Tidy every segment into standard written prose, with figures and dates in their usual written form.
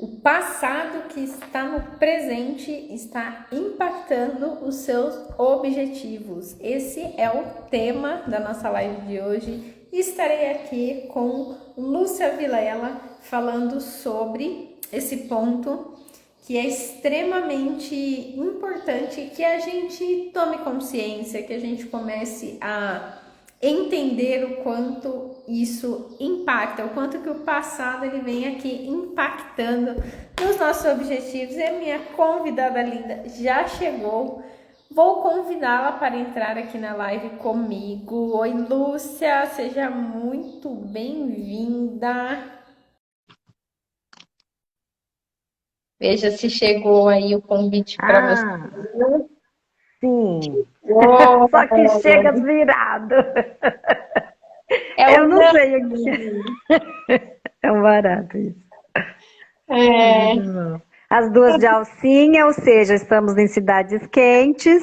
O passado que está no presente está impactando os seus objetivos. Esse é o tema da nossa live de hoje. Estarei aqui com Lúcia Vilela falando sobre esse ponto que é extremamente importante que a gente tome consciência, que a gente comece a entender o quanto isso impacta, o quanto que o passado ele vem aqui impactando nos nossos objetivos. E a minha convidada linda já chegou. Vou convidá-la para entrar aqui na live comigo. Oi, Lúcia, seja muito bem-vinda. Veja se chegou aí o convite para você. Sim. Oh, Só que chega virado. é Eu o não sei o que é. É um barato isso. É muito bom. As duas de alcinha, ou seja, estamos em cidades quentes.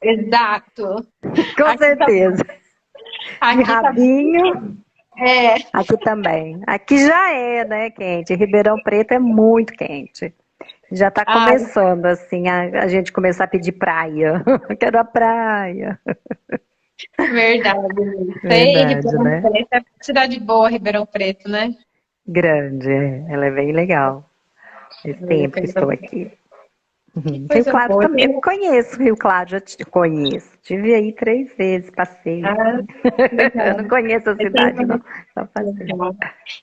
exato. Com Aqui tá, certeza. De aqui tá, rabinho. é, Aqui também. Aqui já é, né, quente. Ribeirão Preto é muito quente. Já está ah, começando, assim, a gente começar a pedir praia. Quero a praia. verdade. Sei, Verdade, Ribeirão né? Preto é cidade boa, Ribeirão Preto, né? Grande, ela é bem legal. Faz tempo que estou aqui. Que Rio coisa Claro boa. também conheço, Rio Claro já te conheço. Tive aí 3 vezes, passei. Ah, Eu legal. não conheço a Eu cidade, não, tenho, só passei. legal.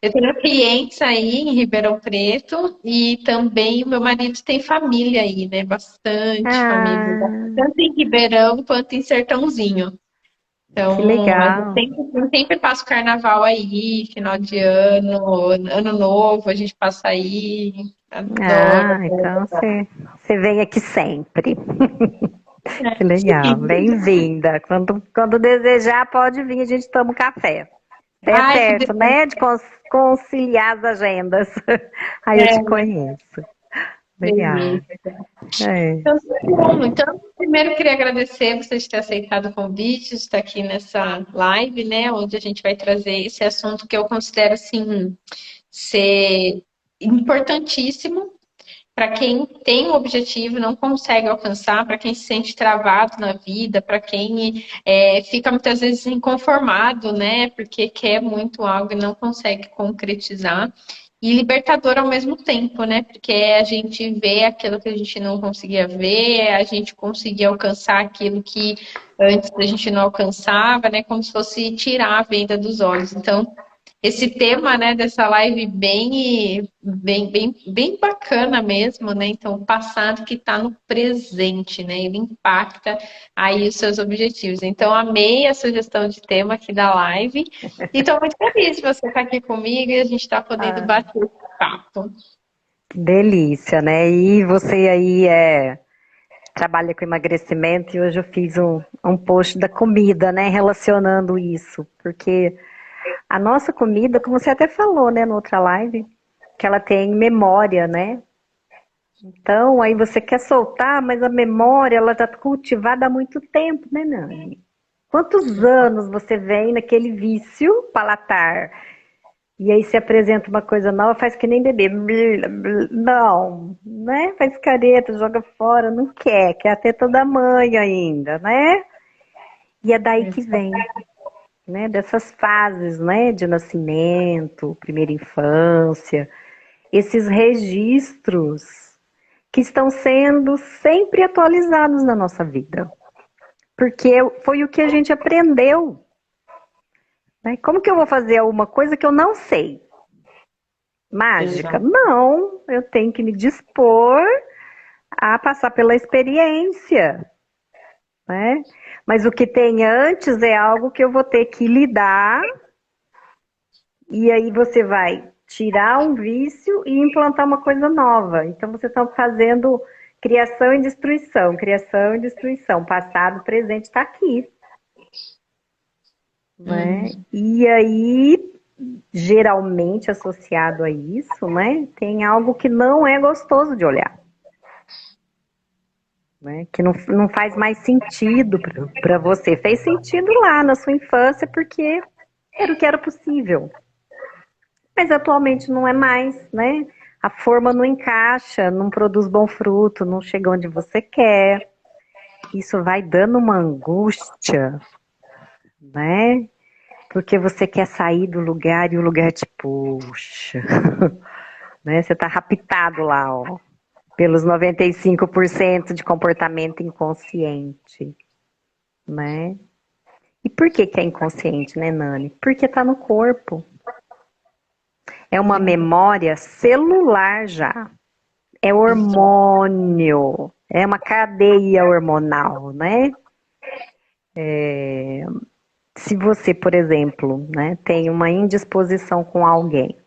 Eu tenho clientes aí em Ribeirão Preto e também o meu marido tem família aí, né? Bastante família, Ah, tanto em Ribeirão quanto em Sertãozinho. que Então, a gente legal. sempre passa o carnaval aí, final de ano, ano novo, a gente passa aí, adoro. Ah, então você vem aqui sempre. Que legal, Sim. bem-vinda. Quando desejar, pode vir, a gente toma um café. É Ai, que certo, delícia. né? De conciliar as agendas. Aí eu te É, conheço. Legal. delícia. É. Então, tá bom. Então, primeiro eu queria agradecer você de ter aceitado o convite, de estar aqui nessa live, né, onde a gente vai trazer esse assunto que eu considero, assim, ser importantíssimo para quem tem um objetivo e não consegue alcançar, para quem se sente travado na vida, para quem fica muitas vezes inconformado, né? Porque quer muito algo e não consegue concretizar. E libertador ao mesmo tempo, né? Porque a gente vê aquilo que a gente não conseguia ver, a gente conseguia alcançar aquilo que antes a gente não alcançava, né? Como se fosse tirar a venda dos olhos. Então, esse tema, né, dessa live bem bacana mesmo, né? Então, o passado que está no presente, né? Ele impacta aí os seus objetivos. Então, amei a sugestão de tema aqui da live. E estou muito feliz de você estar aqui comigo e a gente está podendo Ah, bater esse papo. delícia, né? E você aí trabalha com emagrecimento e hoje eu fiz um post da comida, né? Relacionando isso. Porque a nossa comida, como você até falou, né, na outra live, que ela tem memória, né? Então, aí você quer soltar, mas a memória, ela tá cultivada há muito tempo, né, Nani? Quantos anos você vem naquele vício palatar? E aí se apresenta uma coisa nova, faz que nem bebê. Não, né? Faz careta, joga fora, não quer até toda mãe ainda, né? E é daí que vem, né? Dessas fases, né? De nascimento, primeira infância, esses registros que estão sendo sempre atualizados na nossa vida. Porque foi o que a gente aprendeu. Né? Como que eu vou fazer uma coisa que eu não sei? Mágica? Exato. Não, eu tenho que me dispor a passar pela experiência, né? Mas o que tem antes é algo que eu vou ter que lidar, e aí você vai tirar um vício e implantar uma coisa nova. Então você está fazendo criação e destruição. Passado, presente está aqui, né? Hum. E aí, geralmente associado a isso, né, tem algo que não é gostoso de olhar. Né, que não faz mais sentido para você. Fez sentido lá na sua infância porque era o que era possível. Mas atualmente não é mais, né? a forma não encaixa, não produz bom fruto, não chega onde você quer. Isso vai dando uma angústia, né? Porque você quer sair do lugar e o lugar te puxa, né? Você tá raptado lá, ó, pelos 95% de comportamento inconsciente, né? E por que que é inconsciente, né, Nani? Porque tá no corpo. É uma memória celular já. É hormônio. É uma cadeia hormonal, né? Se você, por exemplo, né, tem uma indisposição com alguém,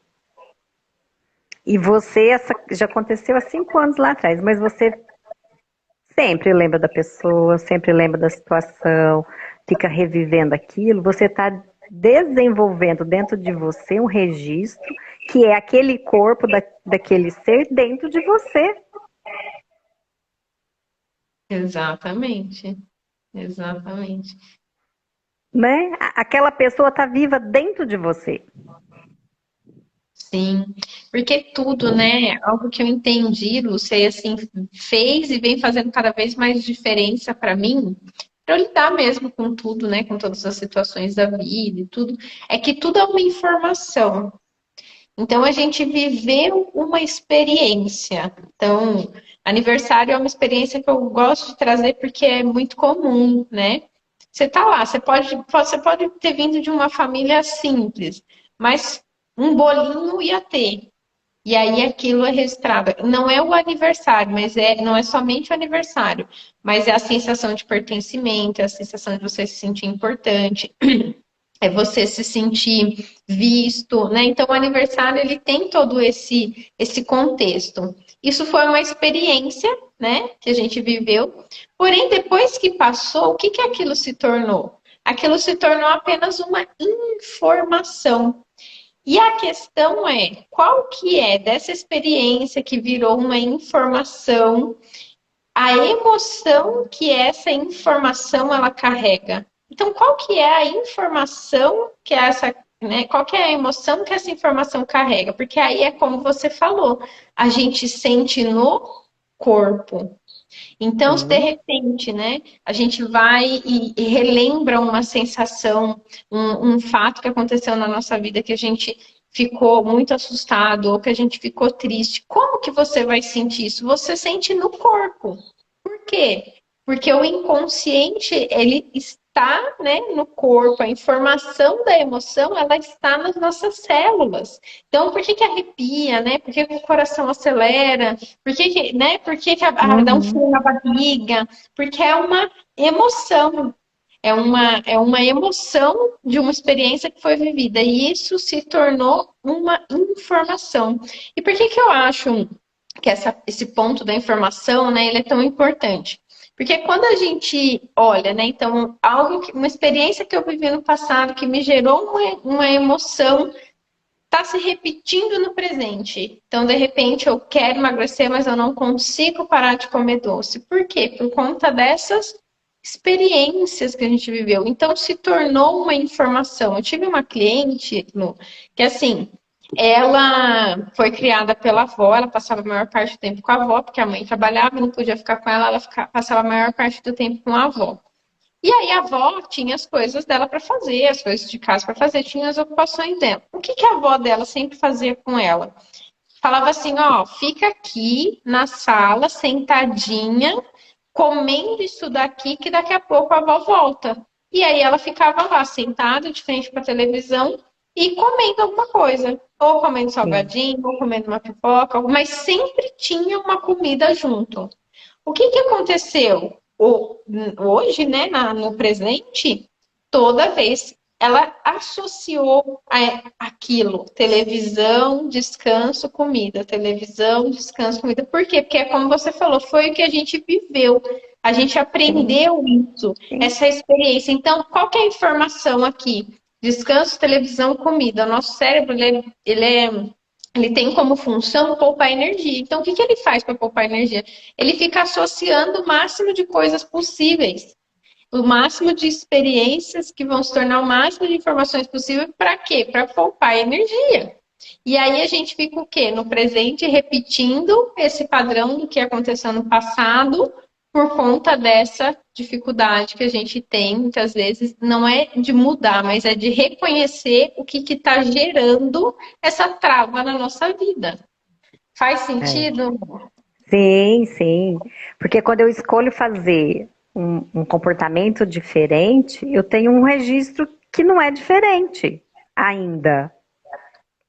e você, já aconteceu há 5 anos lá atrás, mas você sempre lembra da pessoa, sempre lembra da situação, fica revivendo aquilo, você está desenvolvendo dentro de você um registro que é aquele corpo daquele ser dentro de você. Exatamente, exatamente. Né? Aquela pessoa está viva dentro de você. Sim, porque tudo, né? Algo que eu entendi, Lúcia, e assim, fez e vem fazendo cada vez mais diferença para mim, para eu lidar mesmo com tudo, né? Com todas as situações da vida e tudo, é que tudo é uma informação. Então a gente viveu uma experiência. Então, aniversário é uma experiência que eu gosto de trazer porque é muito comum, né? Você tá lá, você pode ter vindo de uma família simples, mas um bolinho ia ter. E aí aquilo é registrado. Não é o aniversário, mas não é somente o aniversário, mas é a sensação de pertencimento, é a sensação de você se sentir importante, é você se sentir visto, né? Então o aniversário ele tem todo esse contexto. Isso foi uma experiência, né, que a gente viveu. Porém, depois que passou, o que que aquilo se tornou? Aquilo se tornou apenas uma informação. E a questão é, qual que é dessa experiência que virou uma informação, a emoção que essa informação ela carrega? Então, qual que é a informação que essa, né? Qual que é a emoção que essa informação carrega? Porque aí é como você falou, a gente sente no corpo. Então, se de Sim. repente, né, a gente vai e relembra uma sensação, um fato que aconteceu na nossa vida que a gente ficou muito assustado ou que a gente ficou triste, como que você vai sentir isso? Você sente no corpo. Por quê? Porque o inconsciente, ele está, né, no corpo, a informação da emoção, ela está nas nossas células. Então, por que que arrepia, né? Por que que o coração acelera? Por que que dá um Uhum. frio na barriga? Porque é uma emoção. É uma emoção de uma experiência que foi vivida. E isso se tornou uma informação. E por que que eu acho que esse ponto da informação, né, ele é tão importante. Porque quando a gente olha, né, então, uma experiência que eu vivi no passado que me gerou uma emoção, está se repetindo no presente. Então, de repente, eu quero emagrecer, mas eu não consigo parar de comer doce. Por quê? Por conta dessas experiências que a gente viveu. Então, se tornou uma informação. Eu tive uma cliente, Lu, que assim, ela foi criada pela avó, ela passava a maior parte do tempo com a avó, porque a mãe trabalhava e não podia ficar com ela, passava a maior parte do tempo com a avó. E aí a avó tinha as coisas dela para fazer, as coisas de casa para fazer, tinha as ocupações dela. O que que a avó dela sempre fazia com ela? Falava assim, ó, fica aqui na sala, sentadinha, comendo isso daqui, que daqui a pouco a avó volta. E aí ela ficava lá, sentada, de frente para a televisão, e comendo alguma coisa. Ou comendo Sim. salgadinho, ou comendo uma pipoca, mas sempre tinha uma comida junto. O que que aconteceu? Hoje, né, no presente, toda vez ela associou aquilo, televisão, descanso, comida, televisão, descanso, comida. Por quê? Porque, como você falou, foi o que a gente viveu, a gente Sim. aprendeu isso, Sim. essa experiência. Então, qual que é a informação aqui? Descanso, televisão, comida. O nosso cérebro, ele tem como função poupar energia. Então, o que que ele faz para poupar energia? Ele fica associando o máximo de coisas possíveis, o máximo de experiências que vão se tornar o máximo de informações possível. Para quê? Para poupar energia. E aí a gente fica o quê? No presente, repetindo esse padrão do que aconteceu no passado, por conta dessa dificuldade que a gente tem, muitas vezes, não é de mudar, mas é de reconhecer o que está gerando essa trava na nossa vida. Faz É. sentido? Sim, sim. Porque quando eu escolho fazer um comportamento diferente, eu tenho um registro que não é diferente ainda,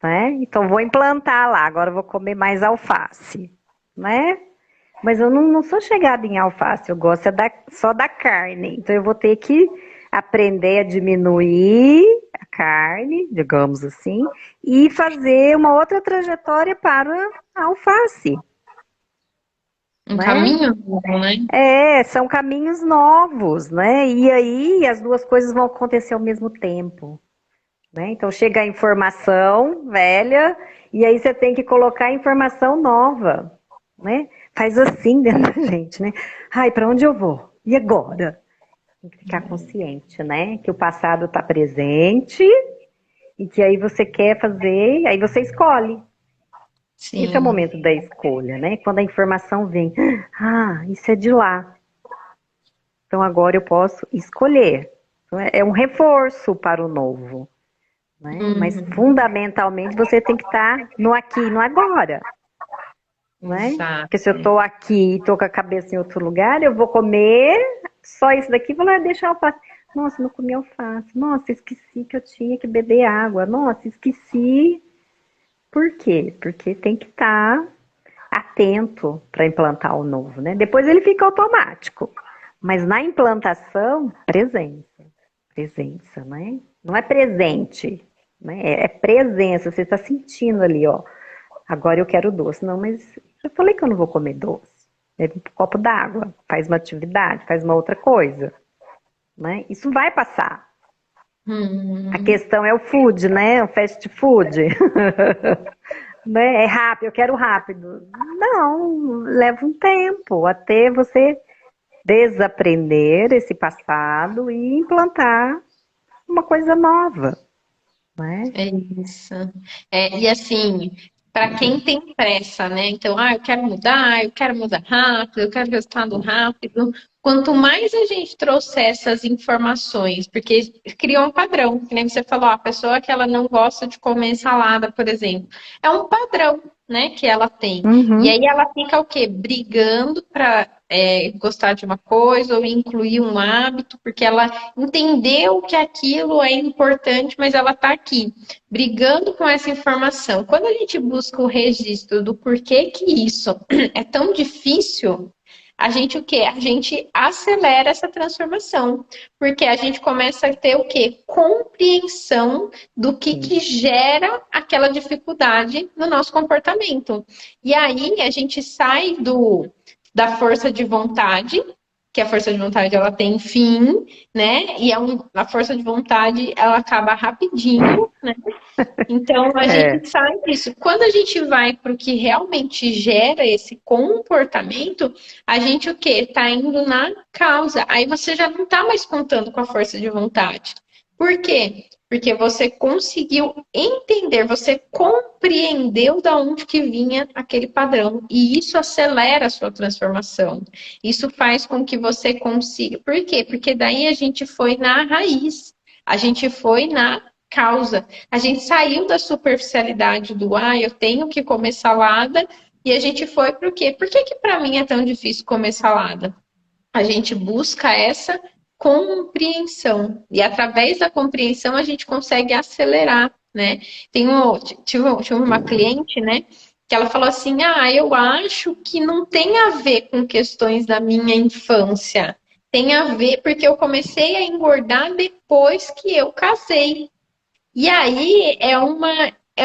né? Então vou implantar lá, agora eu vou comer mais alface, né? Mas eu não sou chegada em alface, eu gosto só da carne. Então eu vou ter que aprender a diminuir a carne, digamos assim, e fazer uma outra trajetória para a alface, Um né? caminho novo, né? É, são caminhos novos, né? E aí as duas coisas vão acontecer ao mesmo tempo, né? Então chega a informação velha e aí você tem que colocar a informação nova, né? Faz assim dentro da gente, né? Ai, para onde eu vou? E agora? Tem que ficar consciente, né? Que o passado está presente e que aí você quer fazer, aí você escolhe. Esse é o Sim. momento da escolha, né? Quando a informação vem, ah, isso é de lá. Então agora eu posso escolher. Então, é um reforço para o novo, né? Mas Uhum. fundamentalmente você tem que estar no aqui e no agora, né? Porque se eu Exato. estou aqui e estou com a cabeça em outro lugar, eu vou comer só isso daqui e vou lá deixar alface. Nossa, não comi alface. Nossa, esqueci que eu tinha que beber água. Nossa, esqueci. Por quê? Porque tem que estar atento para implantar o novo, né? Depois ele fica automático. Mas na implantação, presença, né? Não é presente, né? É presença, você está sentindo ali, ó. Agora eu quero doce. Não, mas eu falei que eu não vou comer doce. Bebe um copo d'água, faz uma atividade, faz uma outra coisa, né? Isso vai passar. A Uhum. questão é o food, né? O fast food. Né? É rápido, eu quero rápido. Não, leva um tempo até você desaprender esse passado e implantar uma coisa nova, né? É isso. E assim, para quem tem pressa, né? Então, eu quero mudar rápido, eu quero resultado rápido. Quanto mais a gente trouxer essas informações, porque cria um padrão, que nem você falou, a pessoa que ela não gosta de comer salada, por exemplo, é um padrão, né, que ela tem. E Uhum, aí ela fica o quê? Brigando para gostar de uma coisa ou incluir um hábito, porque ela entendeu que aquilo é importante, mas ela está aqui, brigando com essa informação. Quando a gente busca o registro do porquê que isso é tão difícil, a gente o quê? A gente acelera essa transformação, porque a gente começa a ter o quê? Compreensão do que sim, gera aquela dificuldade no nosso comportamento. E aí a gente sai da força de vontade, que a força de vontade ela tem fim, né? E a força de vontade ela acaba rapidinho, né? Então a é, gente sai disso. Quando a gente vai para o que realmente gera esse comportamento, a gente o quê? Tá indo na causa. Aí você já não tá mais contando com a força de vontade. Por quê? Porque você conseguiu entender, você compreendeu da onde que vinha aquele padrão. E isso acelera a sua transformação. Isso faz com que você consiga. Por quê? Porque daí a gente foi na raiz. A gente foi na causa. A gente saiu da superficialidade do eu tenho que comer salada e a gente foi para o quê? Por que para mim é tão difícil comer salada? A gente busca essa compreensão e através da compreensão a gente consegue acelerar, né? Tive uma cliente, né? Que ela falou assim: eu acho que não tem a ver com questões da minha infância. Tem a ver porque eu comecei a engordar depois que eu casei. E aí é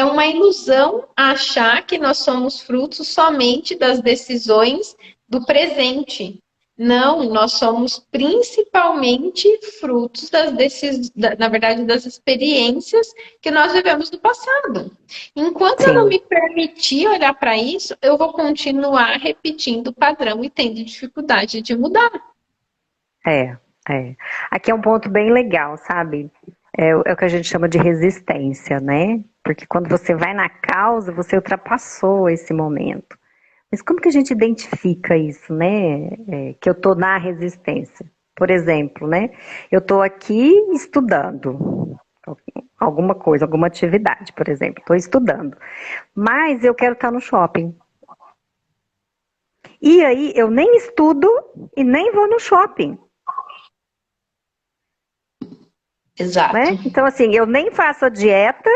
uma ilusão achar que nós somos frutos somente das decisões do presente. Não, nós somos principalmente frutos das decisões, na verdade, das experiências que nós vivemos no passado. Enquanto eu não sim, me permitir olhar para isso, eu vou continuar repetindo o padrão e tendo dificuldade de mudar. é, é. Aqui é um ponto bem legal, sabe? é o que a gente chama de resistência, né? Porque quando você vai na causa, você ultrapassou esse momento. Mas como que a gente identifica isso, né? Que eu tô na resistência. Por exemplo, né? Eu tô aqui estudando alguma coisa, alguma atividade, por exemplo. Estou estudando. Mas eu quero estar no shopping. E aí eu nem estudo e nem vou no shopping. Exato. Né? Então, assim, eu nem faço a dieta,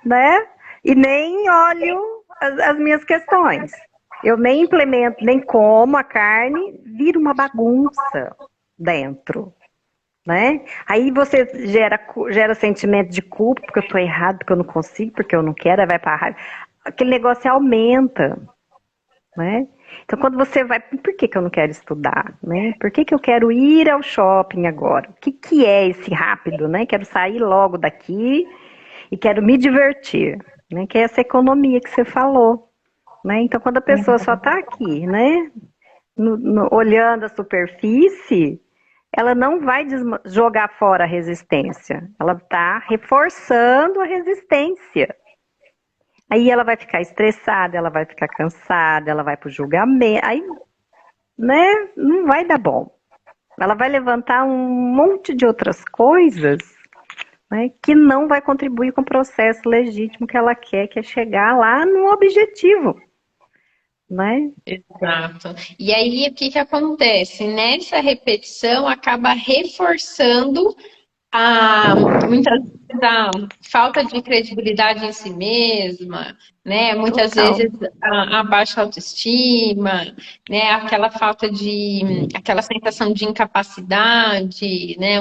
né? E nem olho as minhas questões. Eu nem implemento, nem como a carne, vira uma bagunça dentro, né? Aí você gera sentimento de culpa, porque eu tô errado, porque eu não consigo, porque eu não quero, aí vai pra raiva. Aquele negócio aumenta, né? Então, quando você vai, por que eu não quero estudar, né? Por que eu quero ir ao shopping agora? O que é esse rápido, né? Quero sair logo daqui e quero me divertir, né? Que é essa economia que você falou, né? Então, quando a pessoa só está aqui, né? Olhando a superfície, ela não vai jogar fora a resistência, ela está reforçando a resistência. Aí ela vai ficar estressada, ela vai ficar cansada, ela vai pro julgamento, aí, né, não vai dar bom. Ela vai levantar um monte de outras coisas, né, que não vai contribuir com o processo legítimo que ela quer, que é chegar lá no objetivo, né? Exato. E aí, o que que acontece? Nessa repetição, acaba reforçando muitas vezes a falta de credibilidade em si mesma, né? Muitas Total. vezes a baixa autoestima, né? Aquela sensação de incapacidade, né?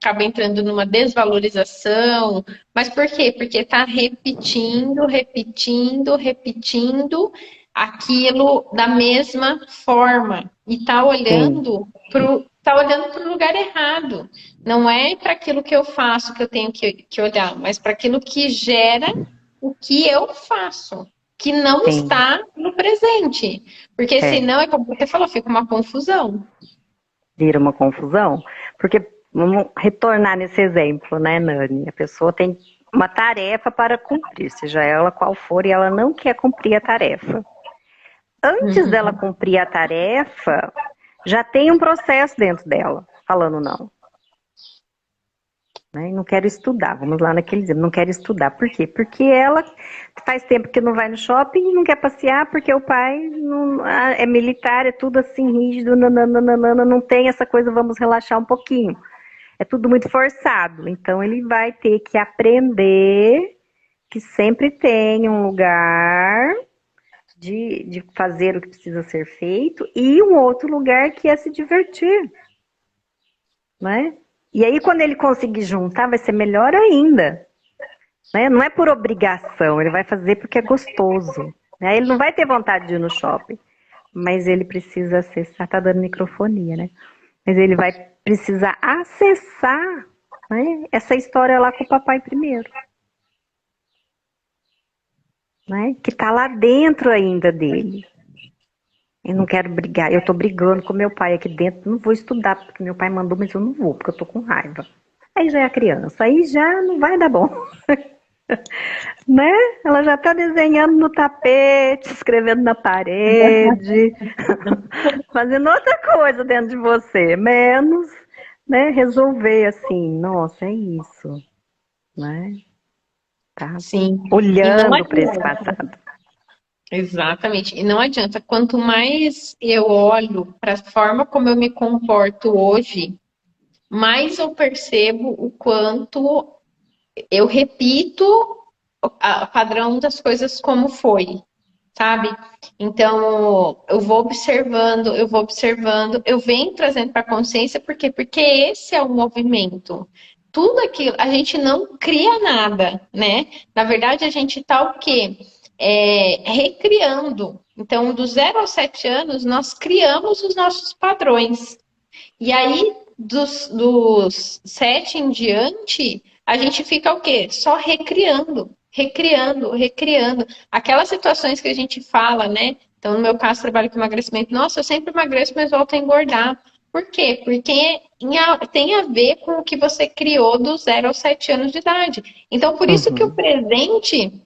Acaba entrando numa desvalorização. Mas por quê? Porque está repetindo, repetindo, repetindo aquilo da mesma forma e está Sim, olhando para o lugar errado. Não é para aquilo que eu faço que eu tenho que olhar, mas para aquilo que gera o que eu faço, que não sim. está no presente. Porque É, senão, é como você falou, fica uma confusão. vira uma confusão, porque vamos retornar nesse exemplo, né, Nani? A pessoa tem uma tarefa para cumprir, seja ela qual for, e ela não quer cumprir a tarefa. Antes dela Uhum. cumprir a tarefa, já tem um processo dentro dela, falando não. Né? Não quero estudar, vamos lá naquele exemplo, não quero estudar. Por quê? Porque ela faz tempo que não vai no shopping e não quer passear, porque o pai é militar, é tudo assim rígido, nananana, não tem essa coisa, vamos relaxar um pouquinho. É tudo muito forçado, então ele vai ter que aprender que sempre tem um lugar de fazer o que precisa ser feito e um outro lugar que é se divertir, né? E aí quando ele conseguir juntar vai ser melhor ainda, né? Não é por obrigação, ele vai fazer porque é gostoso, né? Ele não vai ter vontade de ir no shopping, mas ele precisa acessar, tá dando microfonia, né? Mas ele vai precisar acessar, né, essa história lá com o papai primeiro, né? Que tá lá dentro ainda dele. Eu não quero brigar, eu tô brigando com meu pai aqui dentro, não vou estudar, porque meu pai mandou, mas eu não vou, porque eu tô com raiva. Aí já é a criança, aí já não vai dar bom, né? Ela já tá desenhando no tapete, escrevendo na parede, fazendo outra coisa dentro de você, menos, né, resolver assim, nossa, é isso, né? Tá Sim. E não olhando para esse adianta. passado. Exatamente. E não adianta. Quanto mais eu olho para a forma como eu me comporto hoje, mais eu percebo o quanto eu repito o padrão das coisas como foi, sabe? Então, eu vou observando, eu venho trazendo para a consciência, por quê? Porque esse é o movimento. Tudo aquilo, a gente não cria nada, né? Na verdade, a gente está o quê? Recriando. Então, do 0 aos 7 anos, nós criamos os nossos padrões. E aí, dos 7 em diante, a gente fica o quê? Só recriando, recriando, recriando. Aquelas situações que a gente fala, né? Então, no meu caso, trabalho com emagrecimento. Nossa, eu sempre emagreço, mas volto a engordar. Por quê? Porque tem a ver com o que você criou do 0 aos 7 anos de idade. Então, por isso que o Uhum. presente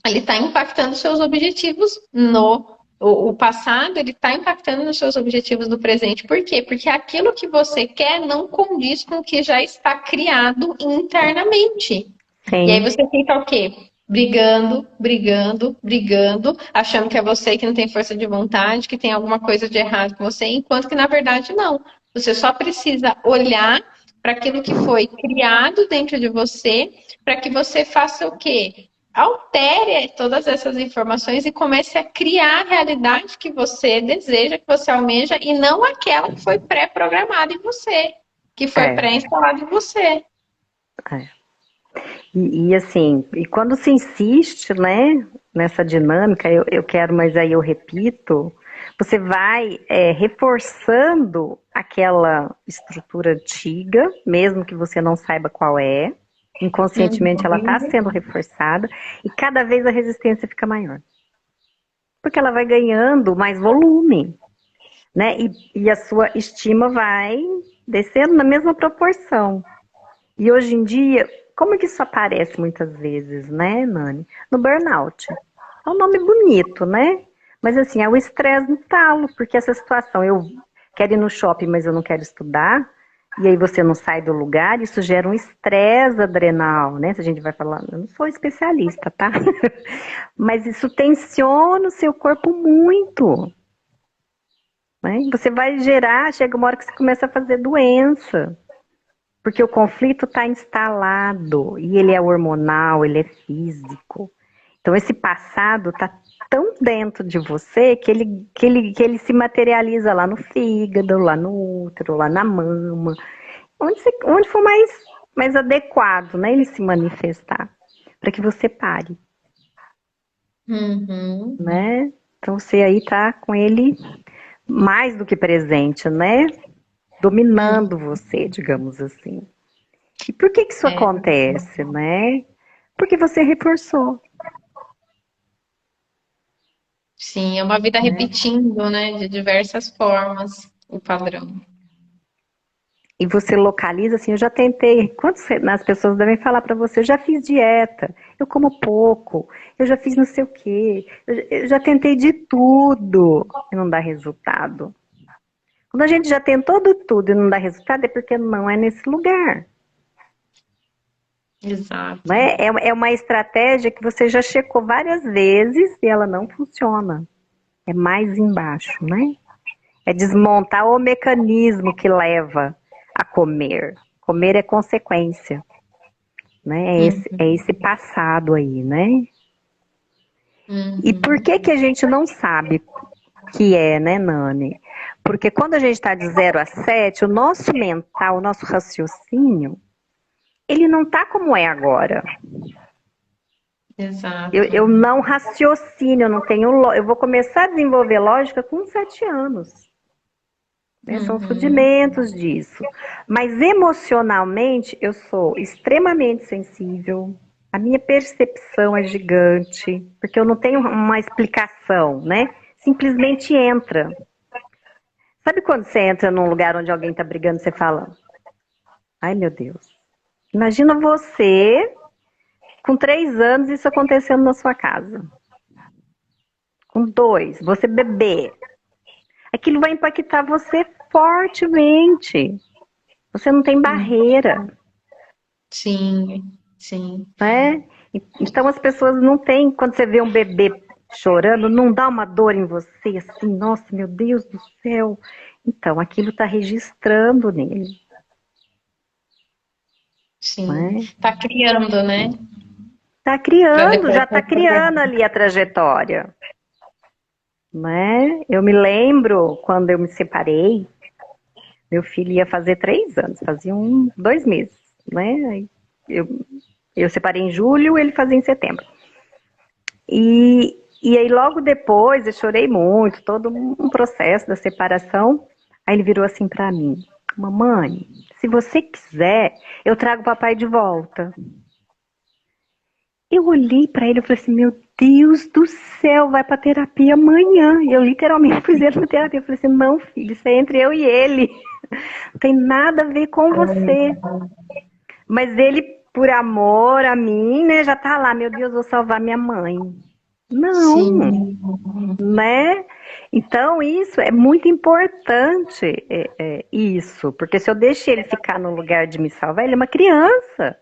ele está impactando seus objetivos no o passado, ele está impactando nos seus objetivos do presente. Por quê? Porque aquilo que você quer não condiz com o que já está criado internamente. E aí Sim, você fica o quê? Brigando, brigando, brigando, achando que é você que não tem força de vontade, que tem alguma coisa de errado com você, enquanto que na verdade não. Você só precisa olhar para aquilo que foi criado dentro de você, para que você faça o quê? Altere todas essas informações e comece a criar a realidade que você deseja, que você almeja, e não aquela que foi pré-programada em você, que foi é. pré-instalada em você. É. E assim, e quando se insiste, né, nessa dinâmica, eu quero, mas aí eu repito, você vai reforçando aquela estrutura antiga, mesmo que você não saiba qual é, inconscientemente ela está Uhum. sendo reforçada, e cada vez a resistência fica maior. Porque ela vai ganhando mais volume, né, e a sua estima vai descendo na mesma proporção. E hoje em dia, como é que isso aparece muitas vezes, né, Nani? No burnout. É um nome bonito, né? Mas assim, é o estresse no talo, porque essa situação, eu quero ir no shopping, mas eu não quero estudar, e aí você não sai do lugar, isso gera um estresse adrenal, né? Se a gente vai falar, eu não sou especialista, tá? Mas isso tensiona o seu corpo muito, né? Você vai gerar, chega uma hora que você começa a fazer doença. Porque o conflito está instalado e ele é hormonal, ele é físico. Então esse passado está tão dentro de você que ele se materializa lá no fígado, lá no útero, lá na mama, onde for mais adequado, né, ele se manifestar, para que você pare, Uhum. né? Então você aí está com ele mais do que presente, né? Dominando você, digamos assim. E por que isso É, acontece, né? Porque você reforçou, sim, é uma vida né? repetindo, né, de diversas formas o padrão. E você localiza assim, eu já tentei, as pessoas devem falar para você, eu já fiz dieta, eu como pouco, eu já fiz não sei o quê, eu já tentei de tudo e não dá resultado. Quando a gente já tentou de tudo e não dá resultado, é porque não é nesse lugar. Exato. Né? É uma estratégia que você já checou várias vezes e ela não funciona. É mais embaixo, né? É desmontar o mecanismo que leva a comer. Comer é consequência, né? É esse passado aí, né? E por Uhum. que a gente não sabe que é, né, Nani? Porque quando a gente está de 0 a 7, o nosso mental, o nosso raciocínio, ele não está como é agora. Exato. Eu não raciocínio, eu não tenho. Eu vou começar a desenvolver lógica com 7 anos. Né? São os Uhum. rudimentos disso. Mas emocionalmente eu sou extremamente sensível. A minha percepção é gigante, porque eu não tenho uma explicação, né? Simplesmente entra. Sabe quando você entra num lugar onde alguém está brigando, você fala: ai meu Deus, imagina você com 3 anos isso acontecendo na sua casa. Com 2, você bebê. Aquilo vai impactar você fortemente. Você não tem barreira. Sim, sim. Né? Então as pessoas não têm, quando você vê um bebê chorando, não dá uma dor em você, assim, nossa, meu Deus do céu. Então aquilo está registrando nele, Sim. né? Tá criando, né? Tá Para criando, já depois está criando reprogramar. ali a trajetória, né? Eu me lembro quando eu me separei, meu filho ia fazer 3 anos, fazia 2 meses, né? Eu separei em julho, ele fazia em setembro. E aí logo depois eu chorei muito, todo um processo da separação. Aí ele virou assim pra mim: mamãe, se você quiser, eu trago o papai de volta. Eu olhei pra ele e falei assim: meu Deus do céu, vai pra terapia amanhã. E eu literalmente pus ele na terapia. Eu falei assim: não, filho, isso é entre eu e ele. Não tem nada a ver com você. Mas ele, por amor a mim, né, já tá lá, meu Deus, vou salvar minha mãe. Não, Sim, né? Então isso é muito importante, isso, porque se eu deixo ele ficar no lugar de me salvar, ele é uma criança,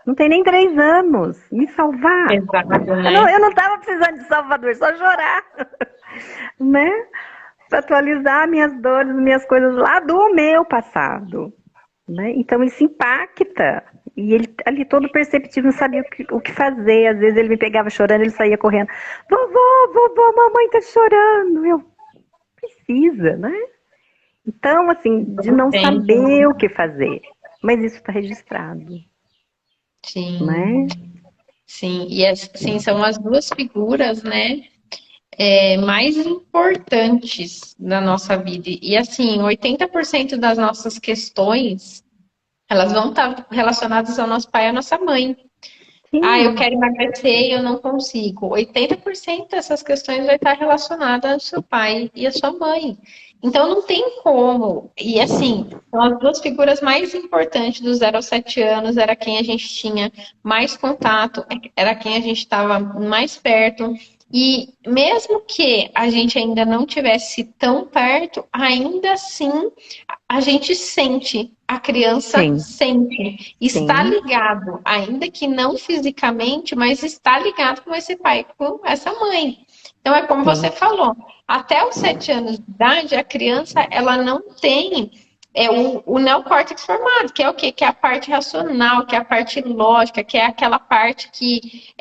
não tem nem 3 anos, me salvar. exato, Eu não, né? eu não tava precisando de salvador, só chorar, né? Pra atualizar minhas dores, minhas coisas lá do meu passado. Né? Então isso impacta. E ele ali todo perceptivo, não sabia o que fazer. Às vezes ele me pegava chorando, ele saía correndo. Vovó, vovó, mamãe tá chorando. Eu, precisa, né? Então, assim, de não Tem, saber o que fazer. Mas isso está registrado, sim, né? sim. E assim, são as duas figuras, né? Mais importantes da nossa vida. E assim, 80% das nossas questões, elas vão estar relacionadas ao nosso pai e à nossa mãe. Ah, eu Sim, quero emagrecer e eu não consigo. 80% dessas questões vai estar relacionada ao seu pai e à sua mãe. Então não tem como. E assim, são as duas figuras mais importantes do 0 aos 7 anos, era quem a gente tinha mais contato, era quem a gente estava mais perto. E mesmo que a gente ainda não tivesse tão perto, ainda assim a gente sente, a criança sim, sente, está sim, ligado, ainda que não fisicamente, mas está ligado com esse pai, com essa mãe. Então é como você sim, falou, até os 7 anos de idade, a criança ela não tem o neocórtex formado, que é o quê? Que é a parte racional, que é a parte lógica, que é aquela parte que,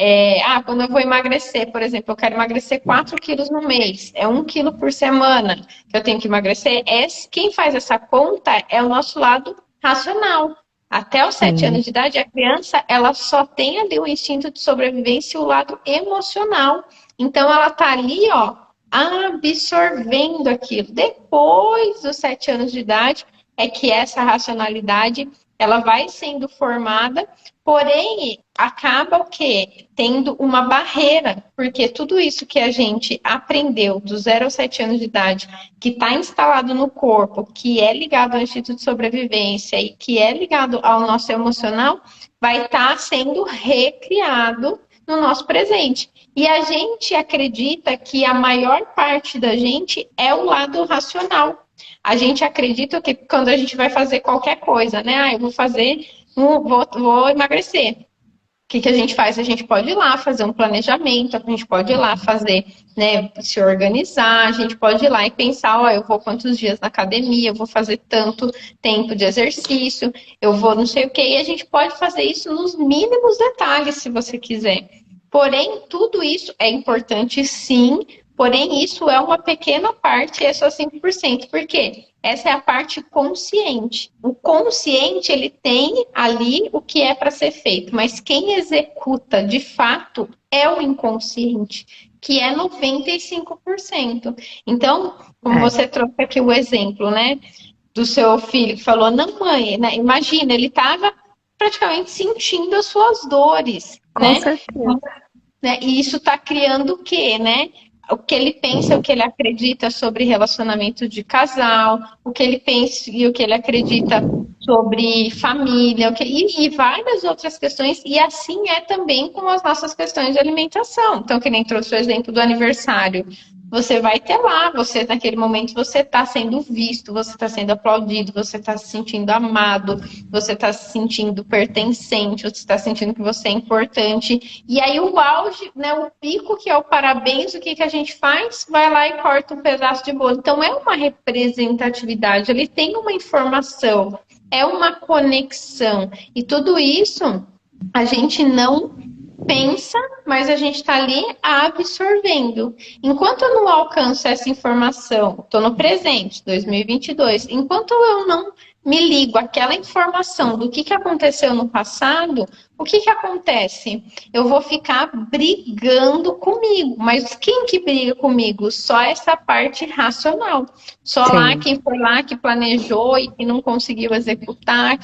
quando eu vou emagrecer, por exemplo, eu quero emagrecer 4 quilos no mês, é 1 quilo por semana que eu tenho que emagrecer, quem faz essa conta é o nosso lado racional. Até os 7 anos sim, de idade, a criança ela só tem ali o instinto de sobrevivência e o lado emocional. Então ela tá ali, ó, absorvendo aquilo. Depois dos 7 anos de idade, é que essa racionalidade ela vai sendo formada, porém acaba o quê? Tendo uma barreira, porque tudo isso que a gente aprendeu do 0 aos 7 anos de idade, que está instalado no corpo, que é ligado ao instinto de sobrevivência e que é ligado ao nosso emocional, vai estar sendo recriado no nosso presente. E a gente acredita que a maior parte da gente é o lado racional. A gente acredita que quando a gente vai fazer qualquer coisa, né? Eu vou fazer, vou emagrecer. O que a gente faz? A gente pode ir lá fazer um planejamento, a gente pode ir lá fazer, né, se organizar, a gente pode ir lá e pensar, ó, eu vou quantos dias na academia, eu vou fazer tanto tempo de exercício, eu vou não sei o quê, e a gente pode fazer isso nos mínimos detalhes, se você quiser. Porém, tudo isso é importante sim, porém isso é uma pequena parte, é só 5%. Por quê? Essa é a parte consciente. O consciente, ele tem ali o que é para ser feito, mas quem executa de fato é o inconsciente, que é 95%. Então, como é, você trouxe aqui o exemplo, né, do seu filho que falou, não, mãe, né, imagina, ele estava praticamente sentindo as suas dores, com né? certeza. Né? E isso está criando o quê, né? O que ele pensa, o que ele acredita sobre relacionamento de casal, o que ele pensa e o que ele acredita sobre família, e várias outras questões, e assim é também com as nossas questões de alimentação. Então, que nem trouxe o exemplo do aniversário. Você vai ter lá, você naquele momento você está sendo visto, você está sendo aplaudido, você está se sentindo amado, você está se sentindo pertencente, você está sentindo que você é importante. E aí o auge, né, o pico que é o parabéns, o que a gente faz? Vai lá e corta um pedaço de bolo. Então é uma representatividade, ele tem uma informação, é uma conexão. E tudo isso a gente não pensa, mas a gente está ali absorvendo. Enquanto eu não alcanço essa informação, estou no presente, 2022, enquanto eu não me ligo àquela informação do que aconteceu no passado, o que acontece? Eu vou ficar brigando comigo, mas quem que briga comigo? Só essa parte racional. Só lá Sim, quem foi lá que planejou e que não conseguiu executar,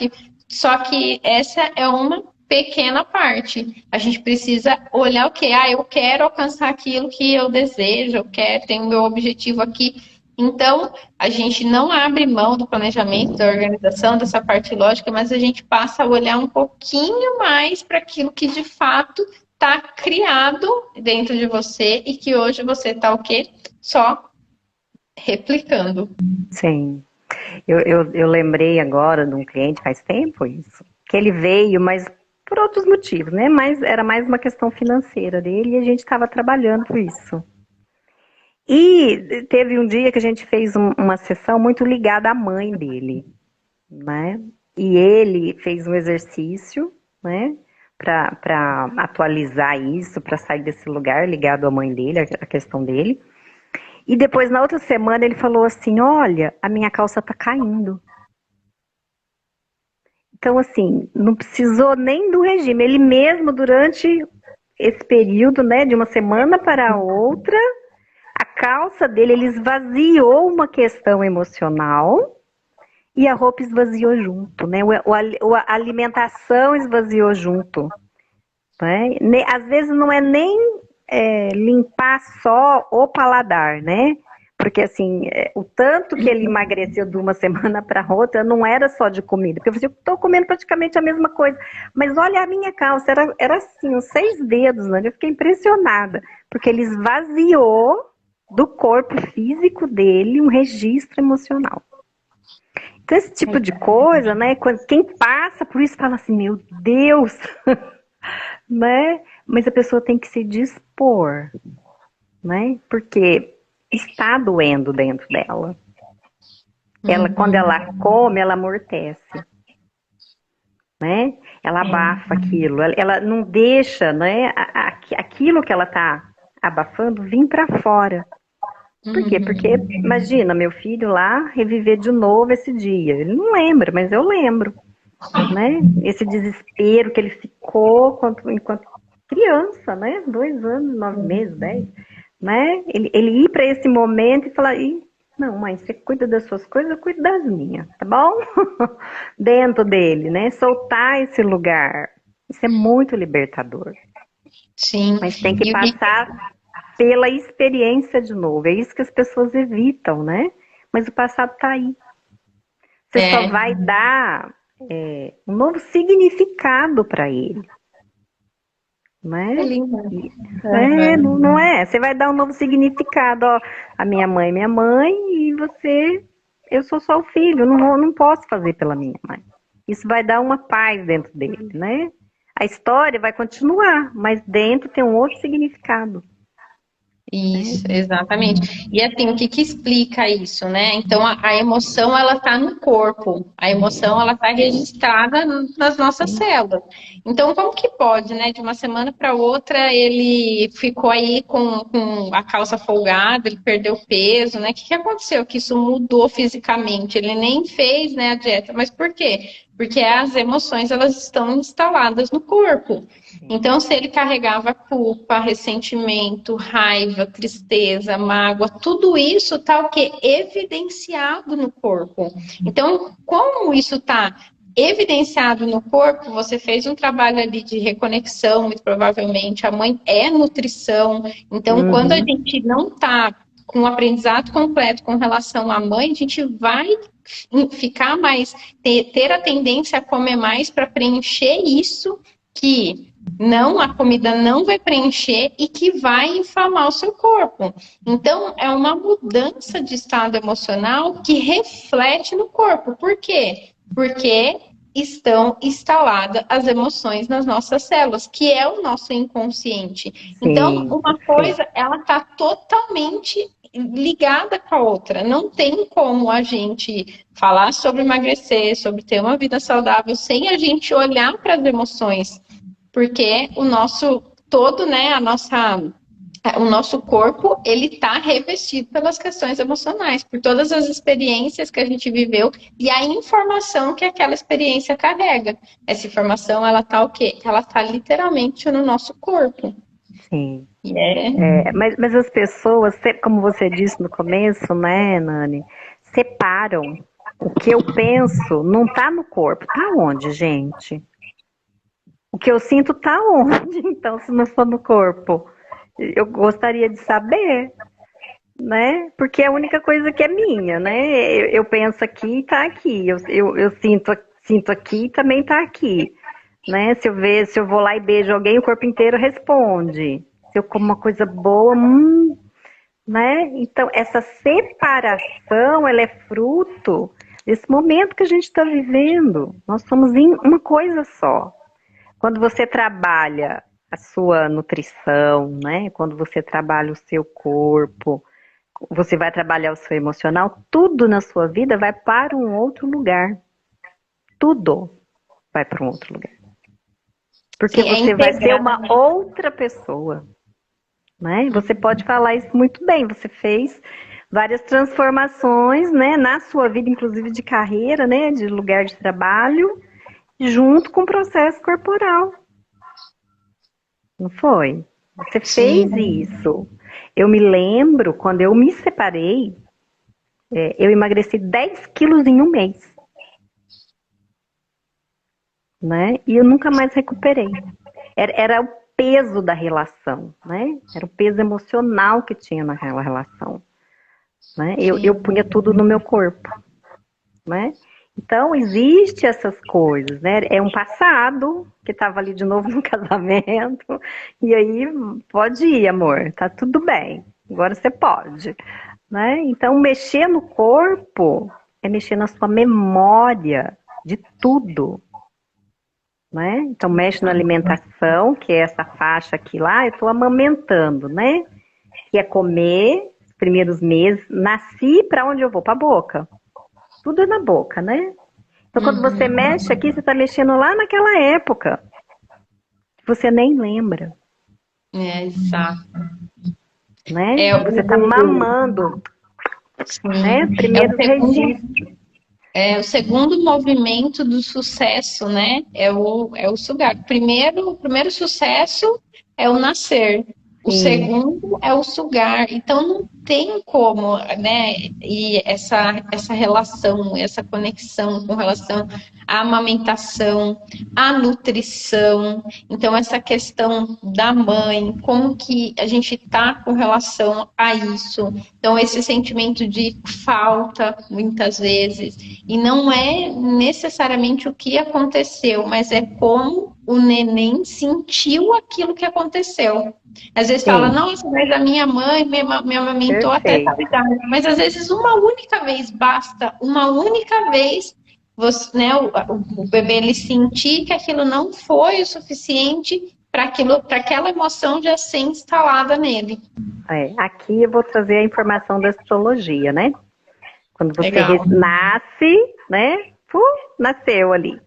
só que essa é uma pequena parte. A gente precisa olhar o que? Eu quero alcançar aquilo que eu desejo, eu quero, tenho o meu objetivo aqui. Então, a gente não abre mão do planejamento, da organização, dessa parte lógica, mas a gente passa a olhar um pouquinho mais para aquilo que de fato está criado dentro de você e que hoje você está o quê? Só replicando. Sim. Eu lembrei agora de um cliente, faz tempo isso, que ele veio, mas por outros motivos, né? Mas era mais uma questão financeira dele e a gente estava trabalhando isso. E teve um dia que a gente fez uma sessão muito ligada à mãe dele, né? E ele fez um exercício, né? Para atualizar isso, para sair desse lugar ligado à mãe dele, a questão dele. E depois, na outra semana, ele falou assim: olha, a minha calça tá caindo. Então, assim, não precisou nem do regime. Ele mesmo, durante esse período, né, de uma semana para a outra, a calça dele, ele esvaziou uma questão emocional e a roupa esvaziou junto, né? A alimentação esvaziou junto. Né? Às vezes não é nem limpar só o paladar, né? Porque assim, o tanto que ele emagreceu de uma semana para outra não era só de comida. Porque eu falei, eu estou comendo praticamente a mesma coisa. Mas olha a minha calça, era assim, uns 6 dedos, né? Eu fiquei impressionada. Porque ele esvaziou do corpo físico dele um registro emocional. Então esse tipo de coisa, né? Quem passa por isso fala assim, meu Deus, né? Mas a pessoa tem que se dispor, né? Porque está doendo dentro dela. Quando ela come, ela amortece, né? Ela abafa aquilo, ela não deixa, né? Aquilo que ela está abafando vir para fora. Por quê? Porque imagina meu filho lá reviver de novo esse dia. Ele não lembra, mas eu lembro, né? Esse desespero que ele ficou enquanto criança, né? 2 anos, 9 meses, 10, né? Ele ir para esse momento e falar, não, mãe, você cuida das suas coisas, eu cuido das minhas, tá bom? Dentro dele, né? Soltar esse lugar. Isso é muito libertador. Sim. Mas tem que passar pela experiência de novo. É isso que as pessoas evitam, né? Mas o passado tá aí. Você só vai dar um novo significado para ele. Né? É lindo. Não é? Você vai dar um novo significado. Ó, a minha mãe, e você, eu sou só o filho, não posso fazer pela minha mãe. Isso vai dar uma paz dentro dele, né? A história vai continuar, mas dentro tem um outro significado. Isso, exatamente. E assim, o que explica isso, né? Então, a emoção, ela está no corpo. A emoção, ela está registrada nas nossas células. Então, como que pode, né? De uma semana para outra, ele ficou aí com a calça folgada, ele perdeu peso, né? O que aconteceu? Que isso mudou fisicamente. Ele nem fez, né, a dieta. Mas por quê? Porque as emoções, elas estão instaladas no corpo. Então, se ele carregava culpa, ressentimento, raiva, tristeza, mágoa, tudo isso está o quê? Evidenciado no corpo. Então, como isso está evidenciado no corpo, você fez um trabalho ali de reconexão, muito provavelmente, a mãe é nutrição. Então, quando a gente não está com o aprendizado completo com relação à mãe, a gente vai ficar mais, ter a tendência a comer mais para preencher isso que a comida não vai preencher e que vai inflamar o seu corpo. Então, é uma mudança de estado emocional que reflete no corpo. Por quê? Porque estão instaladas as emoções nas nossas células, que é o nosso inconsciente. Sim, então, uma coisa, ela está totalmente ligada com a outra. Não tem como a gente falar sobre emagrecer, sobre ter uma vida saudável, sem a gente olhar para as emoções. Porque o nosso todo, né, o nosso corpo, ele está revestido pelas questões emocionais, por todas as experiências que a gente viveu e a informação que aquela experiência carrega. Essa informação, ela tá o quê? Ela tá literalmente no nosso corpo. Sim. Mas as pessoas, como você disse no começo, né, Nani, separam. O que eu penso não tá no corpo. Tá onde, gente? O que eu sinto tá onde, então, se não for no corpo? Eu gostaria de saber. né? Porque é a única coisa que é minha, né? Eu penso aqui e tá aqui. Eu sinto aqui e também tá aqui, né? Se eu vou lá e beijo alguém, o corpo inteiro responde. Se eu como uma coisa boa, né? Então, essa separação, ela é fruto desse momento que a gente está vivendo. Nós somos em uma coisa só. Quando você trabalha a sua nutrição, né? Quando você trabalha o seu corpo, você vai trabalhar o seu emocional, tudo na sua vida vai para um outro lugar. Tudo vai para um outro lugar. Porque Sim, é você vai ser integrar. uma outra pessoa, né? E você pode falar isso muito bem. Você fez várias transformações, né, na sua vida, inclusive de carreira, né, de lugar de trabalho, junto com o processo corporal. Não foi? Você fez Sim. isso. Eu me lembro, quando eu me separei, eu emagreci 10 quilos em um mês, né? E eu nunca mais recuperei. Era o peso da relação, né? Era o peso emocional que tinha naquela relação, né? Eu Sim. punha tudo no meu corpo, né? Então, existe essas coisas, né? É um passado que estava ali de novo no casamento, e aí pode ir, amor, tá tudo bem, agora você pode, né? Então, mexer no corpo é mexer na sua memória de tudo, né? Então, mexe na alimentação, que é essa faixa aqui lá, eu estou amamentando, né? Que é comer, os primeiros meses, nasci para onde eu vou? Para a boca. Tudo é na boca, né? Então, quando você Uhum. mexe aqui, você está mexendo lá naquela época, que você nem lembra, É, exato. né? É Você está mamando, né? sim, Primeiros registros. é o segundo movimento do sucesso, né? É o sugar. O primeiro sucesso é o nascer. O Sim, segundo é o sugar. Então não tem como, né? E essa relação, essa conexão com relação à amamentação, à nutrição. Então essa questão da mãe, como que a gente tá com relação a isso. Então esse sentimento de falta, muitas vezes, e não é necessariamente o que aconteceu, mas é como o neném sentiu aquilo que aconteceu. Às vezes fala, sim, nossa, mas a minha mãe me amamentou até tal perfeito. idade. Mas às vezes uma única vez basta, uma única vez você, né, o bebê ele sentir que aquilo não foi o suficiente para aquela emoção já ser instalada nele. Aqui eu vou trazer a informação da astrologia, né? Quando você Legal. nasce, né? Nasceu ali.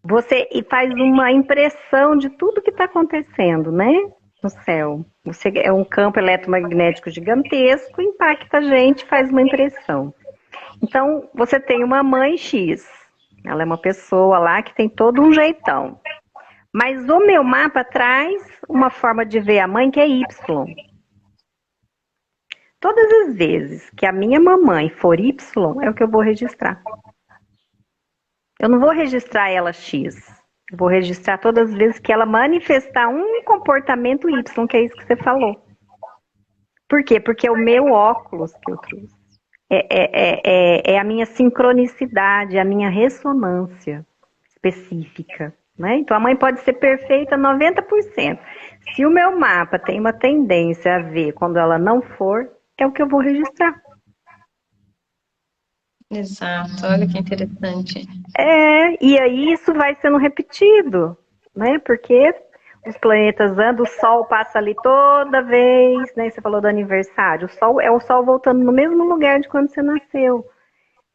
Você faz uma impressão de tudo que está acontecendo, né? No céu. Você é um campo eletromagnético gigantesco, impacta a gente, faz uma impressão. Então, você tem uma mãe X. Ela é uma pessoa lá que tem todo um jeitão. Mas o meu mapa traz uma forma de ver a mãe que é Y. Todas as vezes que a minha mamãe for Y, é o que eu vou registrar. Eu não vou registrar ela X. Eu vou registrar todas as vezes que ela manifestar um comportamento Y, que é isso que você falou. Por quê? Porque é o meu óculos que eu trouxe. É a minha sincronicidade, é a minha ressonância específica. Né? Então a mãe pode ser perfeita 90%. Se o meu mapa tem uma tendência a ver quando ela não for, é o que eu vou registrar. Exato, olha que interessante. E aí isso vai sendo repetido, né? Porque os planetas andam, o Sol passa ali toda vez, né? Você falou do aniversário, o Sol é o Sol voltando no mesmo lugar de quando você nasceu.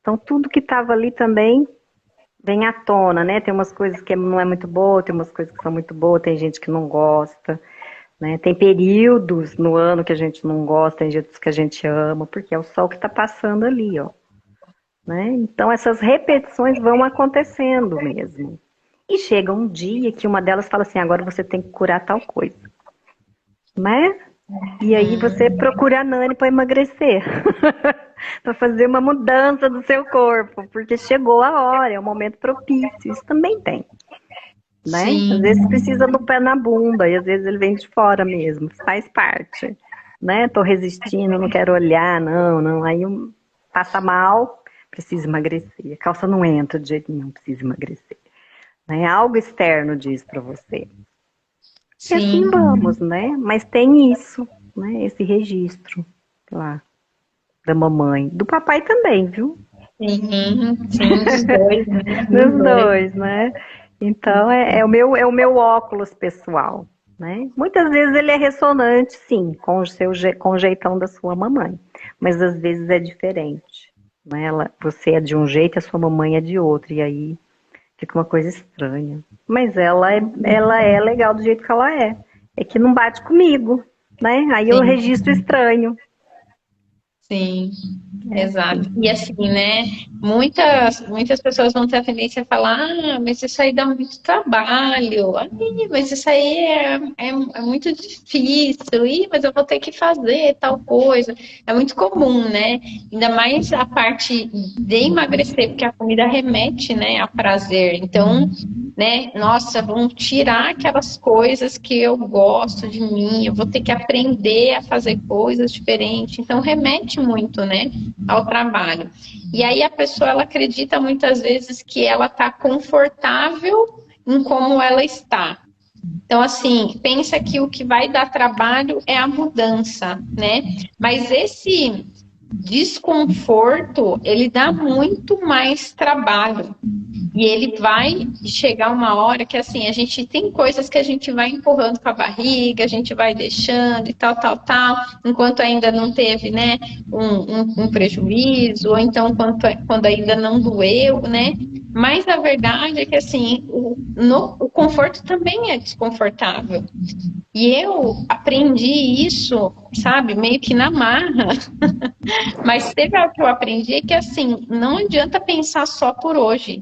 Então tudo que estava ali também vem à tona, né? Tem umas coisas que não é muito boa, tem umas coisas que são muito boas, tem gente que não gosta, né? Tem períodos no ano que a gente não gosta, tem dias que a gente ama, porque é o Sol que está passando ali, ó. Né? Então essas repetições vão acontecendo mesmo. E chega um dia que uma delas fala assim, agora você tem que curar tal coisa. Né? E aí você procura a Nani para emagrecer. Para fazer uma mudança do seu corpo, porque chegou a hora, é o momento propício. Isso também tem. Né? Às Sim, vezes precisa do pé na bunda, e às vezes ele vem de fora mesmo, faz parte. né? Tô resistindo, não quero olhar, não. Aí passa mal, preciso emagrecer. A calça não entra de jeito nenhum, preciso emagrecer. Né? Algo externo diz para você. E assim Sim, vamos, né? Mas tem isso, né? Esse registro lá da mamãe. Do papai também, viu? sim, dos dois, né? Dos Dos dois. dois, né? Então é o meu óculos pessoal, né? Muitas vezes ele é ressonante, sim, com o jeitão da sua mamãe, mas às vezes é diferente, né? Você é de um jeito e a sua mamãe é de outro, e aí fica uma coisa estranha. Mas ela é legal do jeito que ela é. É que não bate comigo, né? Aí eu Sim, registro estranho. sim. É Exato. assim. E assim, né? Muitas pessoas vão ter a tendência a falar, mas isso aí dá muito trabalho. Ai, mas isso aí é muito difícil. Ih, mas eu vou ter que fazer tal coisa. É muito comum, né? Ainda mais a parte de emagrecer, porque a comida remete, né, a prazer. Então, né? Nossa, vão tirar aquelas coisas que eu gosto de mim. Eu vou ter que aprender a fazer coisas diferentes. Então, remete muito, né? Ao trabalho. E aí a pessoa ela acredita muitas vezes que ela está confortável em como ela está. Então, assim, pensa que o que vai dar trabalho é a mudança, né? Mas esse desconforto, ele dá muito mais trabalho. E ele vai chegar uma hora que, assim, a gente tem coisas que a gente vai empurrando com a barriga, a gente vai deixando e tal, enquanto ainda não teve, né, um prejuízo, ou então quando ainda não doeu, né? Mas a verdade é que, assim, o conforto também é desconfortável. E eu aprendi isso, sabe, meio que na marra. Mas teve algo que eu aprendi que, assim, não adianta pensar só por hoje.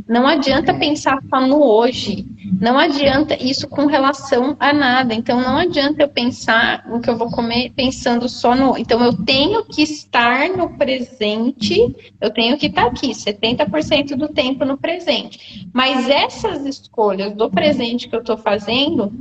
Não adianta É, pensar só no hoje. Não adianta isso com relação a nada. Então, não adianta eu pensar no que eu vou comer pensando só no. Então, eu tenho que estar no presente, eu tenho que estar aqui, 70% do tempo no presente. Mas essas escolhas do presente que eu estou fazendo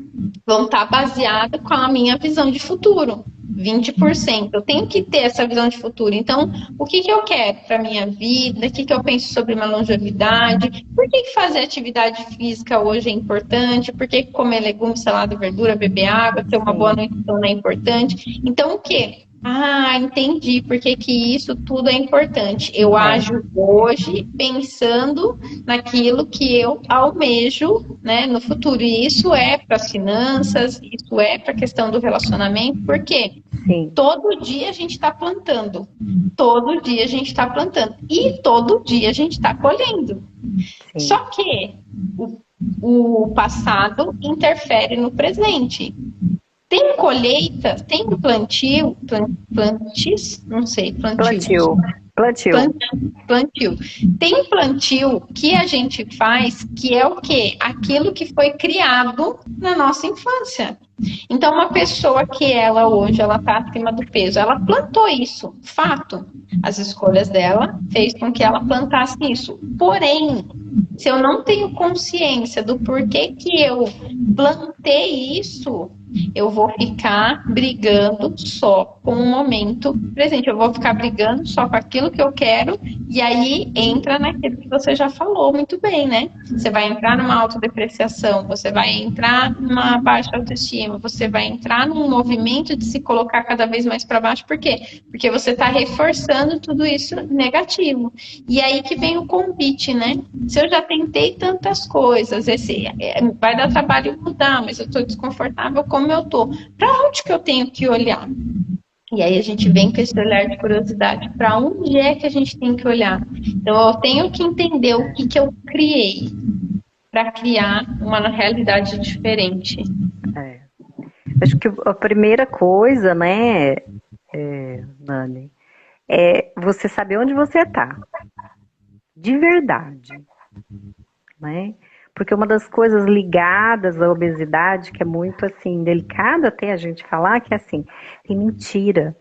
vão estar baseadas com a minha visão de futuro. 20%. Eu tenho que ter essa visão de futuro. Então, o que, que eu quero para a minha vida? O que, que eu penso sobre uma longevidade? Por que, que fazer atividade física hoje é importante? Por que, que comer legumes, salada, verdura, beber água, ter uma boa sim, noite não é importante? Então, o quê? Ah, entendi por que, que isso tudo é importante. Eu é, ajo hoje pensando naquilo que eu almejo, né, no futuro. E isso é para as finanças, isso é para a questão do relacionamento, por quê? sim, Todo dia a gente está plantando, todo dia a gente está plantando e todo dia a gente está colhendo. sim. Só que o passado interfere no presente. Tem colheita, tem plantio, plantis, não sei, plantios, Plantio, plantio. plantio. Tem plantio que a gente faz que é o quê? Aquilo que foi criado na nossa infância. Então, uma pessoa que ela hoje ela está acima do peso, ela plantou isso, fato. As escolhas dela fez com que ela plantasse isso. Porém, se eu não tenho consciência do porquê que eu plantei isso, eu vou ficar brigando só com o momento presente. Eu vou ficar brigando só com aquilo que eu quero, e aí entra naquilo que você já falou muito bem, né? Você vai entrar numa autodepreciação, você vai entrar numa baixa autoestima, você vai entrar num movimento de se colocar cada vez mais para baixo. Por quê? Porque você está reforçando tudo isso negativo. E aí que vem o convite, né? Se eu já tentei tantas coisas, vai dar trabalho mudar, mas eu estou desconfortável como eu estou. Para onde que eu tenho que olhar? E aí a gente vem com esse olhar de curiosidade. Para onde é que a gente tem que olhar? Então eu tenho que entender o que, que eu criei para criar uma realidade diferente. É. Acho que a primeira coisa, né, Nani, é você saber onde você está, de verdade, né? Porque uma das coisas ligadas à obesidade, que é muito assim, delicado até a gente falar, que é assim, tem mentira,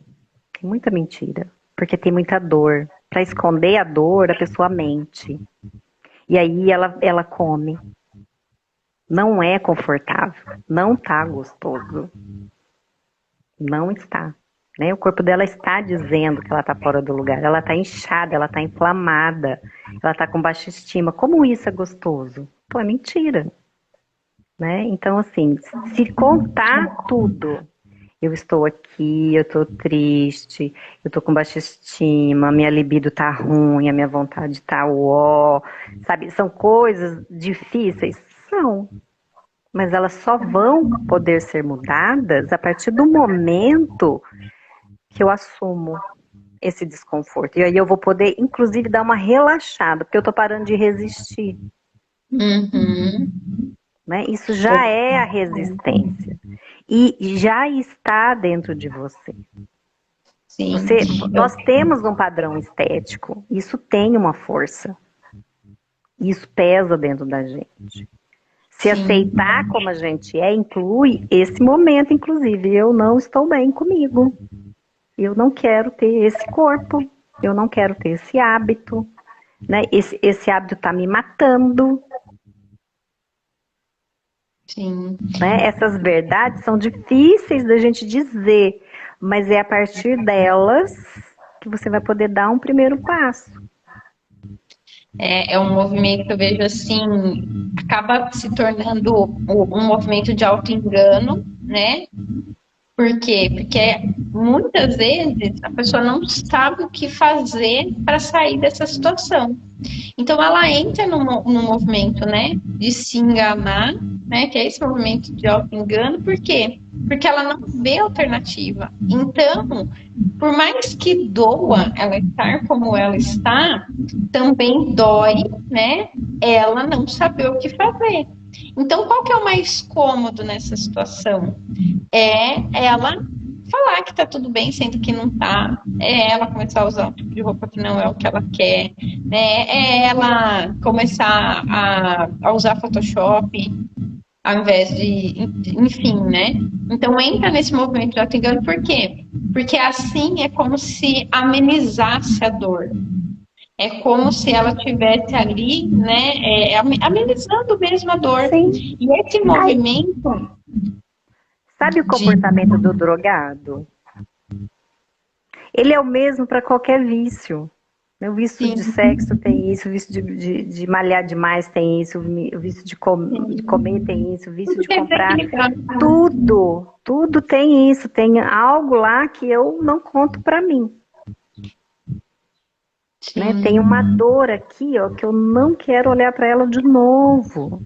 tem muita mentira, porque tem muita dor. Para esconder a dor, a pessoa mente. E aí ela come. Não é confortável, não tá gostoso. Não está. né? O corpo dela está dizendo que ela está fora do lugar. Ela está inchada, ela está inflamada, ela está com baixa estima. Como isso é gostoso? Pô, é mentira, né? Então, assim, se contar tudo, eu estou aqui, eu estou triste, eu estou com baixa estima, minha libido tá ruim, a minha vontade tá uó, sabe? São coisas difíceis? São, mas elas só vão poder ser mudadas a partir do momento que eu assumo esse desconforto. E aí eu vou poder, inclusive, dar uma relaxada, porque eu tô parando de resistir, Uhum. né? Isso já é a resistência. E já está dentro de você. Sim. Nós temos um padrão estético, isso tem uma força, isso pesa dentro da gente. Se aceitar como a gente é, inclui esse momento, inclusive, eu não estou bem comigo, eu não quero ter esse corpo, eu não quero ter esse hábito, né? Esse hábito está me matando. Sim. Né? Essas verdades são difíceis da gente dizer, mas é a partir delas que você vai poder dar um primeiro passo. É um movimento que eu vejo assim, acaba se tornando um movimento de auto-engano, né? Por quê? Porque muitas vezes a pessoa não sabe o que fazer para sair dessa situação. Então ela entra no movimento, né, de se enganar, né, que é esse movimento de auto-engano, por quê? Porque ela não vê alternativa. Então, por mais que doa ela estar como ela está, também dói, né, ela não saber o que fazer. Então, qual que é o mais cômodo nessa situação? É ela falar que tá tudo bem, sendo que não tá. É ela começar a usar um tipo de roupa que não é o que ela quer. Né? É ela começar a usar Photoshop ao invés de. Enfim, né? Então entra nesse movimento de auto-engano, por quê? Porque assim é como se amenizasse a dor. É como se ela tivesse ali, né, amenizando mesmo a dor. Sim. E esse movimento. Sabe o comportamento do drogado? Ele é o mesmo para qualquer vício. O vício de sexo tem isso, o vício de malhar demais tem isso, o vício de comer tem isso, o vício de comprar. Tudo tem isso. Tem algo lá que eu não conto para mim. Né? Tem uma dor aqui, ó, que eu não quero olhar para ela de novo.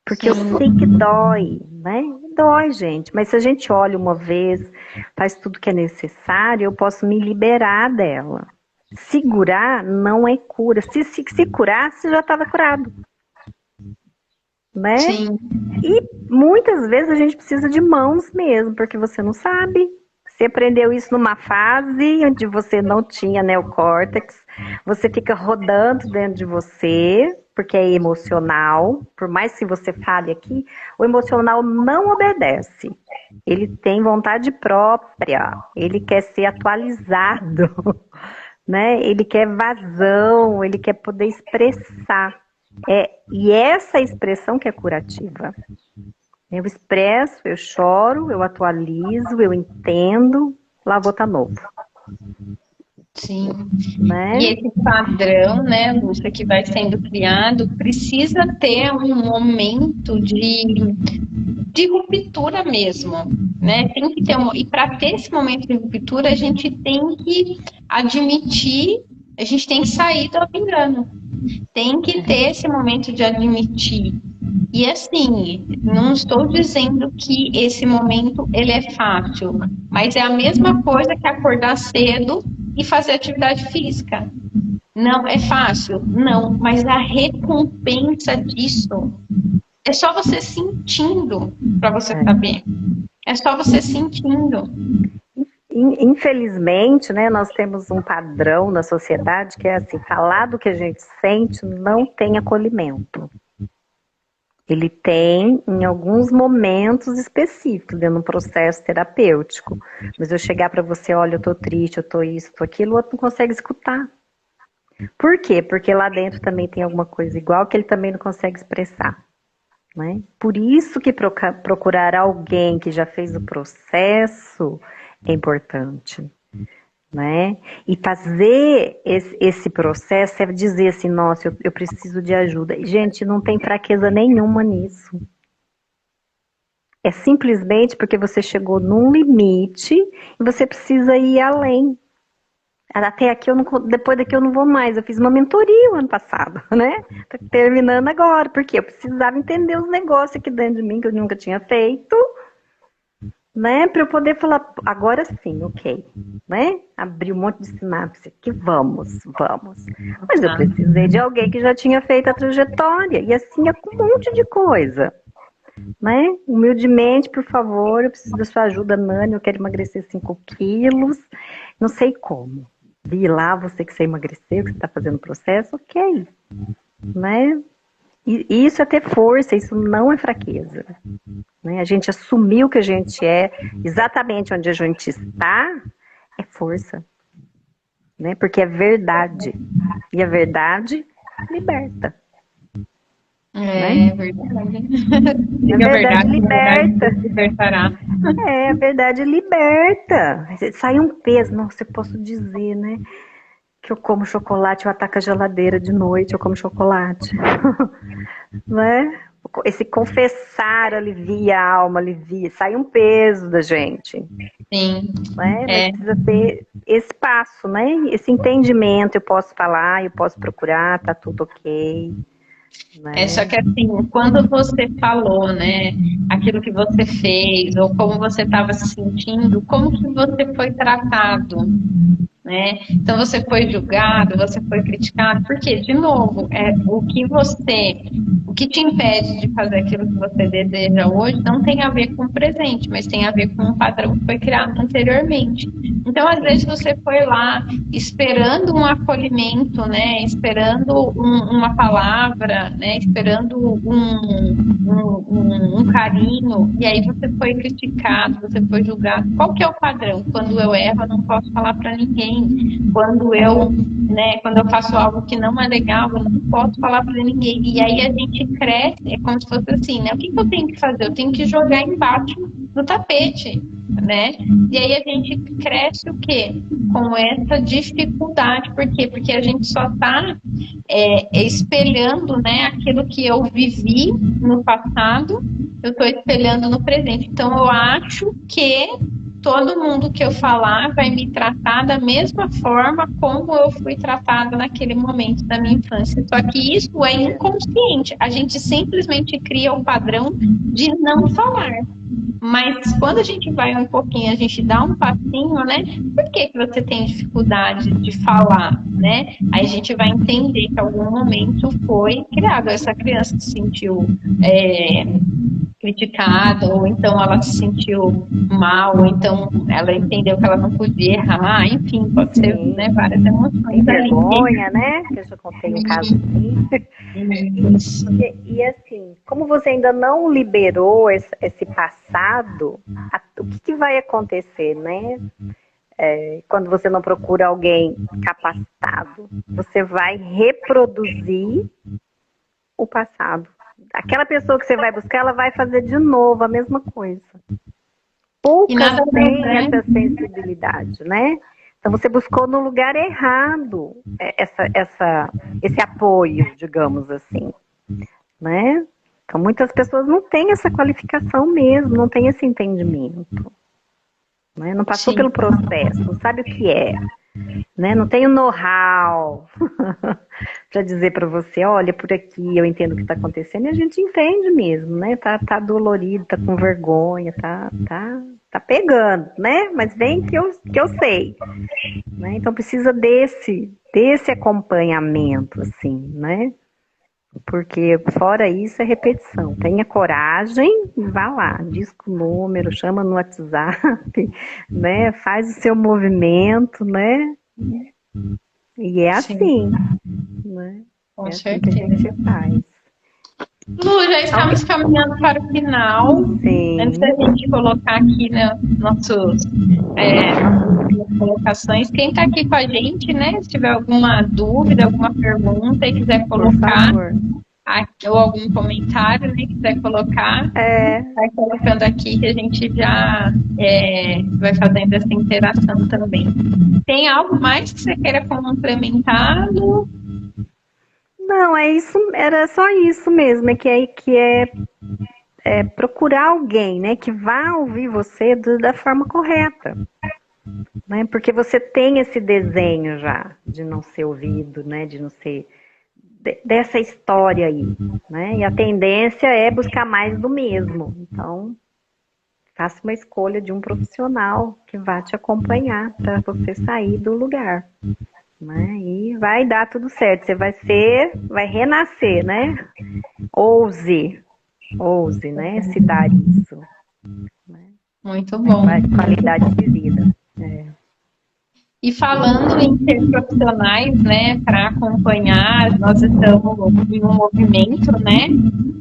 Porque eu sei que dói, né? Dói, gente. Mas se a gente olha uma vez, faz tudo que é necessário, eu posso me liberar dela. Segurar não é cura. Se curasse, já estava curado. Né? Sim. E muitas vezes a gente precisa de mãos mesmo, porque você não sabe. Você aprendeu isso numa fase onde você não tinha neocórtex. Você fica rodando dentro de você, porque é emocional. Por mais que você fale aqui, o emocional não obedece. Ele tem vontade própria. Ele quer ser atualizado. Né? Ele quer vazão, ele quer poder expressar. E essa expressão que é curativa. Eu expresso, eu choro, eu atualizo, eu entendo, lá vou estar novo. Sim. Né? E esse padrão, né, Lúcia, que vai sendo criado, precisa ter um momento de ruptura mesmo, né? Tem que ter e para ter esse momento de ruptura, a gente tem que admitir, a gente tem que sair do engano. Tem que ter esse momento de admitir. E assim, não estou dizendo que esse momento ele é fácil, mas é a mesma coisa que acordar cedo e fazer atividade física. Não é fácil? Não, mas a recompensa disso é só você sentindo para você saber. É só você sentindo. Infelizmente, né, nós temos um padrão na sociedade que é assim, falar do que a gente sente não tem acolhimento. Ele tem em alguns momentos específicos, dentro de um processo terapêutico. Mas eu chegar para você, olha, eu tô triste, eu tô isso, eu tô aquilo, o outro não consegue escutar. Por quê? Porque lá dentro também tem alguma coisa igual que ele também não consegue expressar. Né? Por isso que procurar alguém que já fez o processo é importante, né? E fazer esse processo é dizer assim, nossa, eu preciso de ajuda. E, gente, não tem fraqueza nenhuma nisso. É simplesmente porque você chegou num limite e você precisa ir além. Até aqui depois daqui eu não vou mais. Eu fiz uma mentoria o ano passado, né? Tô terminando agora, porque eu precisava entender os negócios aqui dentro de mim que eu nunca tinha feito, né? Para eu poder falar, agora sim, ok, né? Abrir um monte de sinapse aqui, vamos. Mas eu precisei de alguém que já tinha feito a trajetória, e assim é com um monte de coisa, né? Humildemente, por favor, eu preciso da sua ajuda, Nani, eu quero emagrecer 5 quilos, não sei como. Vi lá, você que você emagreceu, que você está fazendo o processo, ok, né? E isso é ter força, isso não é fraqueza, né? A gente assumir o que a gente é, exatamente onde a gente está, é força, né? Porque é verdade, e a verdade liberta. É verdade. A verdade liberta. Libertará. A verdade liberta. Sai um peso. Nossa, eu posso dizer, né? Que eu como chocolate, eu ataco a geladeira de noite, eu como chocolate. Né? Esse confessar alivia a alma, alivia. Sai um peso da gente. Sim. Né? Mas precisa ter esse passo, né? Esse entendimento. Eu posso falar, eu posso procurar, tá tudo ok. Só que assim, quando você falou, né, aquilo que você fez, ou como você estava se sentindo, como que você foi tratado, né? Então você foi julgado, você foi criticado, porque, de novo, o que te impede de fazer aquilo que você deseja hoje não tem a ver com o presente, mas tem a ver com um padrão que foi criado anteriormente. Então, às vezes, você foi lá esperando um acolhimento, né? Esperando uma palavra, né? Esperando um carinho, e aí você foi criticado, você foi julgado. Qual que é o padrão? Quando eu erro, eu não posso falar para ninguém. Quando eu faço algo que não é legal, eu não posso falar para ninguém. E aí a gente cresce, é como se fosse assim, né? O que eu tenho que fazer? Eu tenho que jogar embaixo do tapete, né? E aí a gente cresce o quê? Com essa dificuldade. Por quê? Porque a gente só está espelhando, né, aquilo que eu vivi no passado, eu estou espelhando no presente. Então eu acho que todo mundo que eu falar vai me tratar da mesma forma como eu fui tratada naquele momento da minha infância. Só que isso é inconsciente. A gente simplesmente cria um padrão de não falar. Mas quando a gente vai um pouquinho, a gente dá um passinho, né? Por que você tem dificuldade de falar, né? Aí a gente vai entender que em algum momento foi criado. Essa criança se sentiu criticada, ou então ela se sentiu mal, ou então ela entendeu que ela não podia errar, enfim, pode ser, né, várias emoções. Tem vergonha, né? Que eu já contei um caso assim. E assim, como você ainda não liberou esse passado, o que vai acontecer, né? Quando você não procura alguém capacitado, você vai reproduzir o passado. Aquela pessoa que você vai buscar, ela vai fazer de novo a mesma coisa. Poucas têm essa sensibilidade, né? Então você buscou no lugar errado esse apoio, digamos assim, né? Então muitas pessoas não têm essa qualificação mesmo, não têm esse entendimento, né? Não passou pelo processo, não sabe o que é, né? Não tem o know-how para dizer para você, olha, por aqui eu entendo o que está acontecendo, e a gente entende mesmo, né? Tá dolorido, tá com vergonha, tá pegando, né? Mas vem que eu sei, né? Então precisa desse acompanhamento, assim, né? Porque fora isso é repetição. Tenha coragem, vá lá, diz com o número, chama no WhatsApp, né? Faz o seu movimento, né? E é assim, né? Com certeza. Que a gente faz. Lu, já estamos caminhando para o final. Sim. Antes da gente colocar aqui, né, nossas colocações, quem está aqui com a gente, né, se tiver alguma dúvida, alguma pergunta e quiser colocar, ou algum comentário, né, quiser colocar, vai colocando aqui que a gente já vai fazendo essa interação também. Tem algo mais que você queira complementar, Lu? Não, é isso, era só isso mesmo, é procurar alguém, né, que vá ouvir você da forma correta, né, porque você tem esse desenho já de não ser ouvido, né, de não ser dessa história aí, né, e a tendência é buscar mais do mesmo. Então, faça uma escolha de um profissional que vá te acompanhar para você sair do lugar, né, e vai dar tudo certo. Você vai renascer, né, ouse, né, se dar isso. Né? Muito bom. Qualidade de vida. E falando em ter profissionais, né, para acompanhar, nós estamos em um movimento, né,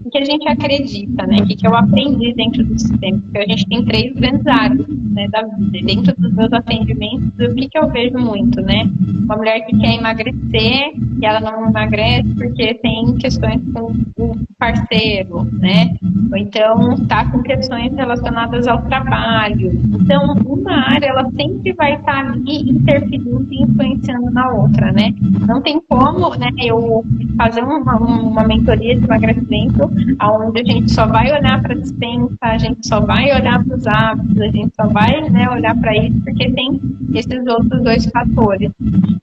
o que a gente acredita, né, o que eu aprendi dentro do sistema, porque a gente tem 3 grandes áreas, né, da vida, e dentro dos meus atendimentos, o que eu vejo muito, né, uma mulher que quer emagrecer, e ela não emagrece porque tem questões com o parceiro, né, ou então está com questões relacionadas ao trabalho. Então, uma área, ela sempre vai estar ali interferindo e influenciando na outra, né? Não tem como, né, eu fazer uma mentoria de emagrecimento onde a gente só vai olhar para a dispensa, a gente só vai olhar para os hábitos, a gente só vai, né, olhar para isso, porque tem esses outros 2 fatores.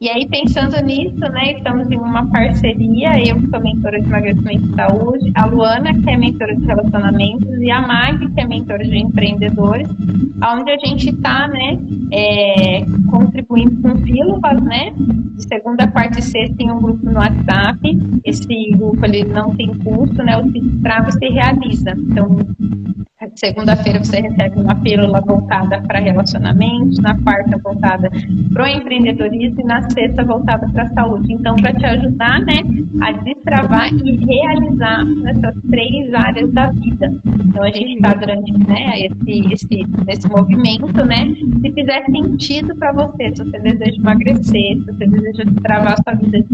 E aí, pensando nisso, né, estamos em uma parceria, eu que sou mentora de emagrecimento e saúde, a Luana, que é mentora de relacionamentos, e a Mag, que é mentora de empreendedores, onde a gente está, né, contribuindo com pílulas, né, de segunda, quarta e sexta em um grupo no WhatsApp. Esse grupo, ele não tem custo, né, o Trava se realiza. Então, segunda-feira você recebe uma pílula voltada para relacionamentos, na quarta voltada para o empreendedorismo e na sexta voltada para a saúde. Então, para te ajudar, né, a destravar e realizar essas 3 áreas da vida. Então, a gente está durante, né, esse movimento, né, se fizer sentido para você, se você deseja emagrecer, se você deseja destravar sua vida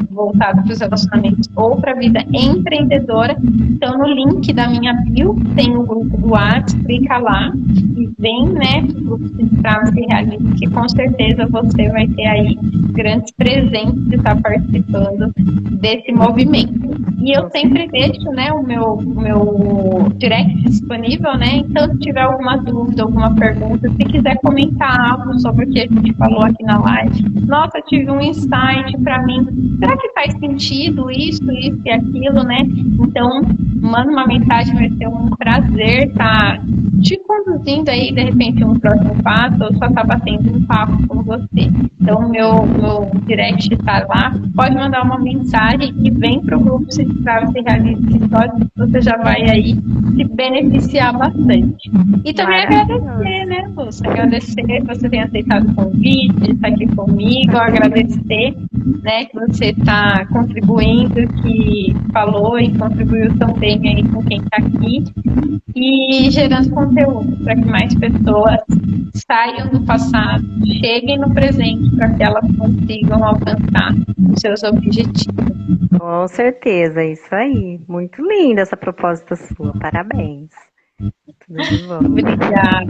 voltada para os relacionamentos ou para a vida empreendedora, então no link da minha bio tem o grupo do WhatsApp, clica lá e vem, né, o grupo de Destrava se realiza, que com certeza você vai ter aí grandes presentes de estar participando desse movimento. E eu sempre deixo, né, o meu direct disponível, né, então se tiver alguma dúvida, alguma pergunta, se quiser comentar algo sobre o que a gente falou aqui na live, nossa, tive um insight para mim, será que faz sentido isso e aquilo, né? Então, manda uma mensagem, vai ser um prazer estar te conduzindo aí, de repente, um próximo passo, ou só estar batendo um papo com você. Então, meu direct está lá, pode mandar uma mensagem e vem para o grupo Se Destrava Se Realiza, que só você já vai aí se beneficiar bastante. E também agradecer, né, Lúcia? Agradecer que você tenha aceitado o convite, de estar aqui comigo, agradecer, né, que você está contribuindo, que falou e contribuiu também aí com quem está aqui e gerando conteúdo para que mais pessoas saiam do passado, cheguem no presente para que elas consigam alcançar os seus objetivos. Com certeza, isso aí. Muito linda essa proposta sua, parabéns. Tudo de bom. Obrigada.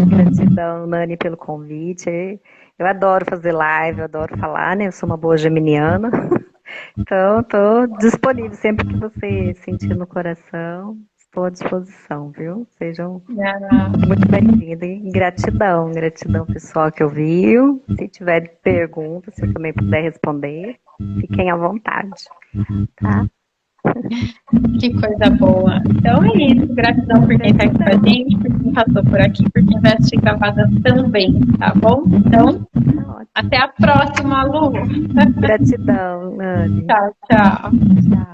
Gratidão, Nani, pelo convite. Eu adoro fazer live, eu adoro falar, né? Eu sou uma boa geminiana. Então, estou disponível sempre que você sentir no coração. Estou à disposição, viu? Sejam muito bem-vindos. E gratidão pessoal que ouviu. Se tiver perguntas, se eu também puder responder, fiquem à vontade, tá? Que coisa boa. Então é isso. Gratidão por quem está aqui com a gente, por quem passou por aqui, por quem vai assistir gravada também, tá bom? Então, até a próxima, Lu. Gratidão, Nani. Tchau, tchau. Tchau.